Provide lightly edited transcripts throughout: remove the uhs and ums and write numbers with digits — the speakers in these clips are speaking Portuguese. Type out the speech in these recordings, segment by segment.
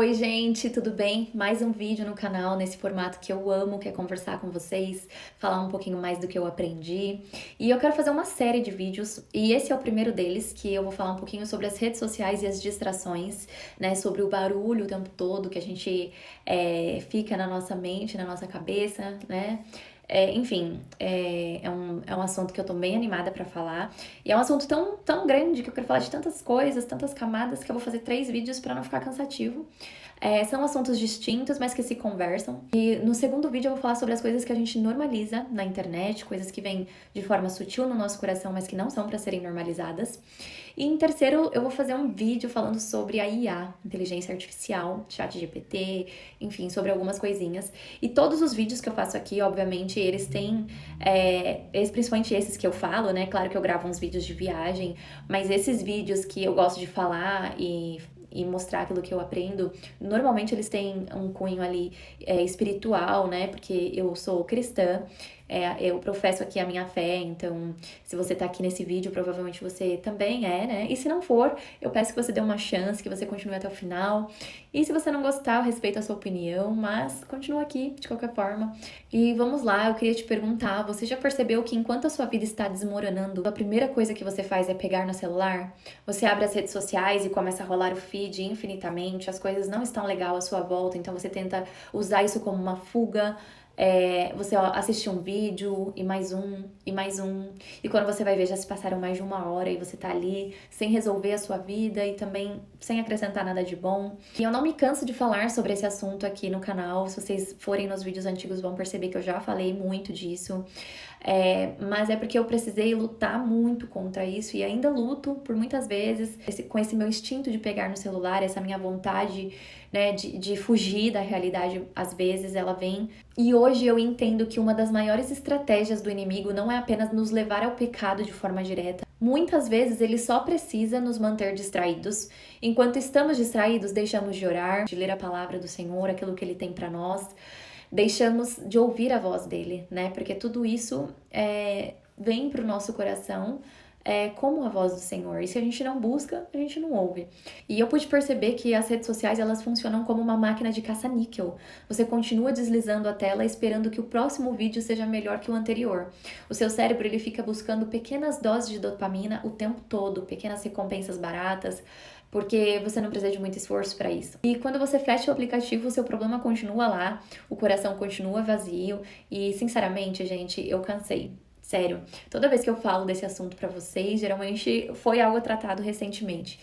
Oi, gente, tudo bem? Mais um vídeo no canal nesse formato que eu amo, que é conversar com vocês, falar um pouquinho mais do que eu aprendi. E eu quero fazer uma série de vídeos, e esse é o primeiro deles, que eu vou falar um pouquinho sobre as redes sociais e as distrações, né? Sobre o barulho o tempo todo que a gente fica na nossa mente, na nossa cabeça, né? É um assunto que eu tô bem animada pra falar. E é um assunto tão grande que eu quero falar de tantas coisas, tantas camadas, que eu vou fazer 3 vídeos pra não ficar cansativo. São assuntos distintos, mas que se conversam. E no segundo vídeo eu vou falar sobre as coisas que a gente normaliza na internet, coisas que vêm de forma sutil no nosso coração, mas que não são pra serem normalizadas. E em terceiro, eu vou fazer um vídeo falando sobre a IA, inteligência artificial, ChatGPT, enfim, sobre algumas coisinhas. E todos os vídeos que eu faço aqui, obviamente, eles têm, principalmente esses que eu falo, né? Claro que eu gravo uns vídeos de viagem, mas esses vídeos que eu gosto de falar e mostrar aquilo que eu aprendo, normalmente eles têm um cunho ali espiritual, né? Porque eu sou cristã, eu professo aqui a minha fé, então se você tá aqui nesse vídeo, provavelmente você também né? E se não for, eu peço que você dê uma chance, que você continue até o final. E se você não gostar, eu respeito a sua opinião, mas continua aqui de qualquer forma. E vamos lá, eu queria te perguntar, você já percebeu que enquanto a sua vida está desmoronando, a primeira coisa que você faz é pegar no celular? Você abre as redes sociais e começa a rolar o feed infinitamente, as coisas não estão legal à sua volta, então você tenta usar isso como uma fuga. Você assiste um vídeo e mais um, e mais um. E quando você vai ver, já se passaram mais de 1 hora e você tá ali sem resolver a sua vida e também sem acrescentar nada de bom. E eu não me canso de falar sobre esse assunto aqui no canal. Se vocês forem nos vídeos antigos, vão perceber que eu já falei muito disso. Mas é porque eu precisei lutar muito contra isso e ainda luto por muitas vezes com esse meu instinto de pegar no celular, essa minha vontade, né, de fugir da realidade, às vezes ela vem. E hoje eu entendo que uma das maiores estratégias do inimigo não é apenas nos levar ao pecado de forma direta. Muitas vezes ele só precisa nos manter distraídos. Enquanto estamos distraídos, deixamos de orar, de ler a palavra do Senhor, aquilo que Ele tem para nós. Deixamos de ouvir a voz dele, né? Porque tudo isso vem pro nosso coração como a voz do Senhor. E se a gente não busca, a gente não ouve. E eu pude perceber que as redes sociais, elas funcionam como uma máquina de caça-níquel. Você continua deslizando a tela esperando que o próximo vídeo seja melhor que o anterior. O seu cérebro, ele fica buscando pequenas doses de dopamina o tempo todo, pequenas recompensas baratas, porque você não precisa de muito esforço para isso. E quando você fecha o aplicativo, o seu problema continua lá, o coração continua vazio e, sinceramente, gente, eu cansei. Sério, toda vez que eu falo desse assunto pra vocês, geralmente foi algo tratado recentemente.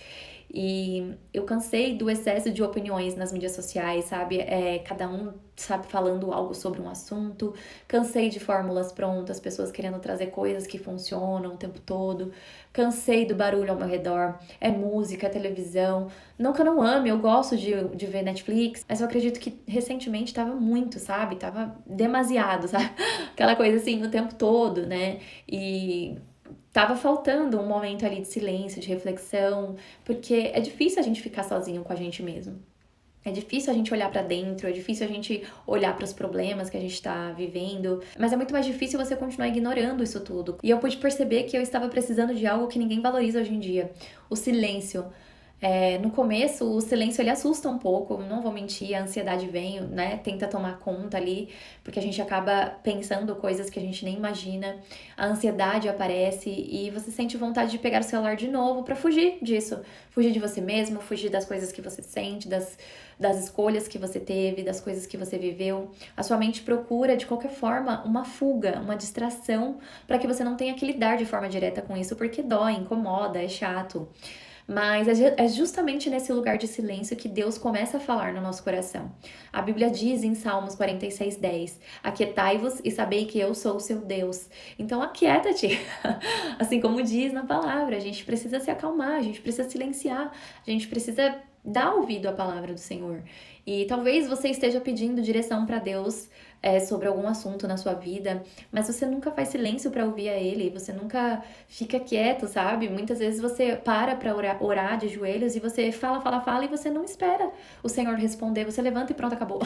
E eu cansei do excesso de opiniões nas mídias sociais, sabe? Cada um, sabe, falando algo sobre um assunto. Cansei de fórmulas prontas, pessoas querendo trazer coisas que funcionam o tempo todo. Cansei do barulho ao meu redor. É música, é televisão. Não que eu não ame, eu gosto de ver Netflix, mas eu acredito que recentemente tava muito, sabe? Tava demasiado, sabe? Aquela coisa assim, o tempo todo, né? E tava faltando um momento ali de silêncio, de reflexão, porque é difícil a gente ficar sozinho com a gente mesmo. É difícil a gente olhar pra dentro, é difícil a gente olhar pros problemas que a gente tá vivendo, mas é muito mais difícil você continuar ignorando isso tudo. E eu pude perceber que eu estava precisando de algo que ninguém valoriza hoje em dia: o silêncio. No começo, o silêncio ele assusta um pouco, não vou mentir, a ansiedade vem, né? Tenta tomar conta ali, porque a gente acaba pensando coisas que a gente nem imagina. A ansiedade aparece e você sente vontade de pegar o celular de novo pra fugir disso. Fugir de você mesmo, fugir das coisas que você sente, das escolhas que você teve, das coisas que você viveu. A sua mente procura, de qualquer forma, uma fuga, uma distração, pra que você não tenha que lidar de forma direta com isso, porque dói, incomoda, é chato. Mas é justamente nesse lugar de silêncio que Deus começa a falar no nosso coração. A Bíblia diz em Salmos 46:10: aquietai-vos e sabei que eu sou o seu Deus. Então aquieta-te. Assim como diz na palavra, a gente precisa se acalmar, a gente precisa silenciar, a gente precisa dar ouvido à palavra do Senhor. E talvez você esteja pedindo direção para Deus sobre algum assunto na sua vida, mas você nunca faz silêncio para ouvir a Ele, você nunca fica quieto, sabe? Muitas vezes você para orar de joelhos e você fala, fala, fala e você não espera o Senhor responder, você levanta e pronto, acabou.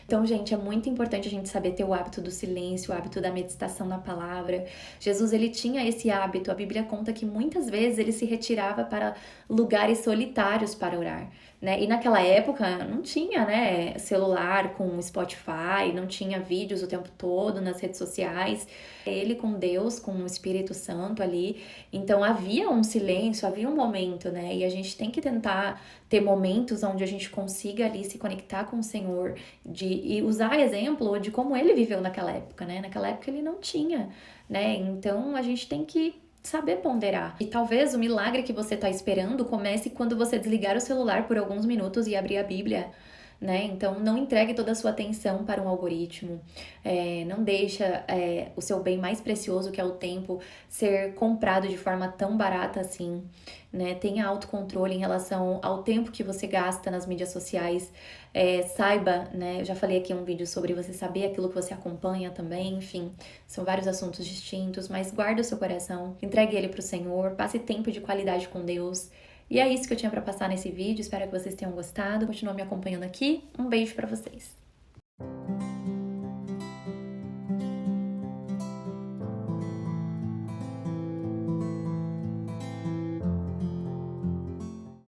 Então, gente, é muito importante a gente saber ter o hábito do silêncio, o hábito da meditação na palavra. Jesus, ele tinha esse hábito. A Bíblia conta que muitas vezes ele se retirava para lugares solitários para orar, né? E naquela época não tinha, né, celular com Spotify, não tinha vídeos o tempo todo nas redes sociais. Ele com Deus, com o Espírito Santo ali. Então havia um silêncio, havia um momento, né? E a gente tem que tentar ter momentos onde a gente consiga ali se conectar com o Senhor, e usar exemplo de como ele viveu naquela época, né? Naquela época ele não tinha, né? Então a gente tem que saber ponderar. E talvez o milagre que você está esperando comece quando você desligar o celular por alguns minutos e abrir a Bíblia, né? Então não entregue toda a sua atenção para um algoritmo, não deixa o seu bem mais precioso, que é o tempo, ser comprado de forma tão barata assim, né? Tenha autocontrole em relação ao tempo que você gasta nas mídias sociais, saiba, né? Eu já falei aqui um vídeo sobre você saber aquilo que você acompanha também, enfim, são vários assuntos distintos, mas guarda o seu coração, entregue ele para o Senhor, passe tempo de qualidade com Deus. E é isso que eu tinha para passar nesse vídeo, espero que vocês tenham gostado. Continua me acompanhando aqui. Um beijo para vocês.